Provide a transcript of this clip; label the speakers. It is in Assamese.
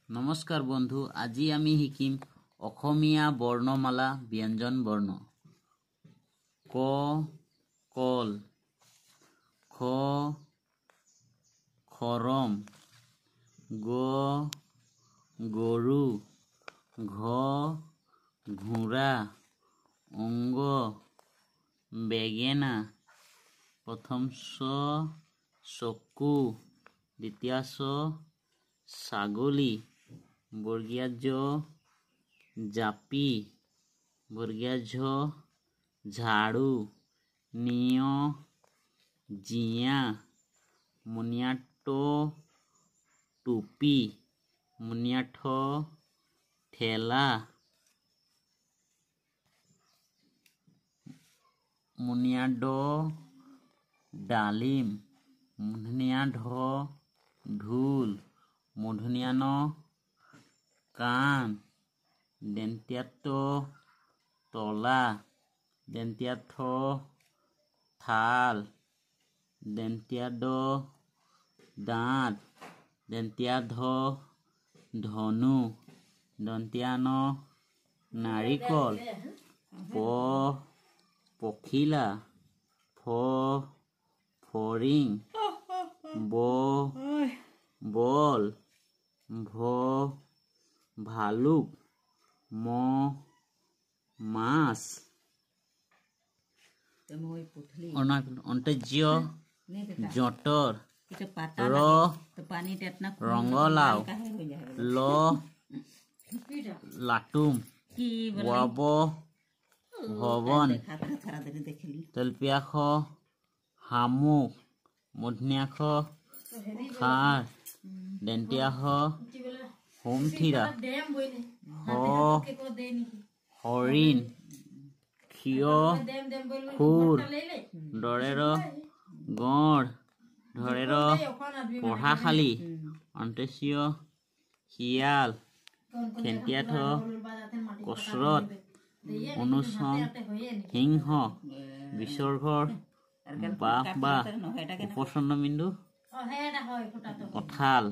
Speaker 1: নমস্কাৰ বন্ধু, আজি আমি শিকিম অসমীয়া বৰ্ণমালা ব্যঞ্জন বৰ্ণ। ক কল, খ খৰম, গ গৰু, ঘ ঘোঁৰা, অংগ বেঙেনা, প্ৰথম চ চকু, দ্বিতীয় চ ছাগলী, বৰ্গীয়া জ জাপি, বৰ্গীয়া ঝ ঝাড়ু, নিয় জিয়া, মুনিয়া ট টুপি, মুনিয়া ঠ ঠেলা, মুনিয়া ড ডালিম, মূৰ্ধন্য ঢ ঢোল, মূৰ্ধন্য ন কাণ, দন্ত্য ত তলা, দন্ত্য থ থাল, দন্ত্য দ দাঁত, দন্ত্য ধ ধনু, দন্ত্য ন নাৰিকল, প পখিলা, ফ ফৰিং, ব বল, ভ ভালুক, ম মাছ, অন্ত্যজ্য জতৰ, ৰ ৰঙালাও, ল লাটুম, ৱাব ভৱন, তলপীয়া খ শামুক, মূৰ্ধন্য খ খাৰ, দন্ত্য স হোমথিৰা, হৰিণ, ক্ষিয় খুৰ, দৰেৰ গড়, ধৰেৰ পঢ়াশালী, অন্ত্যস্য শিয়াল, খেন্তীয়া ঠ কচৰত, অনুচন সিংহ, বিসৰ্গৰ বাহ বা উপচন্দ্ৰবিন্দু কঁঠাল।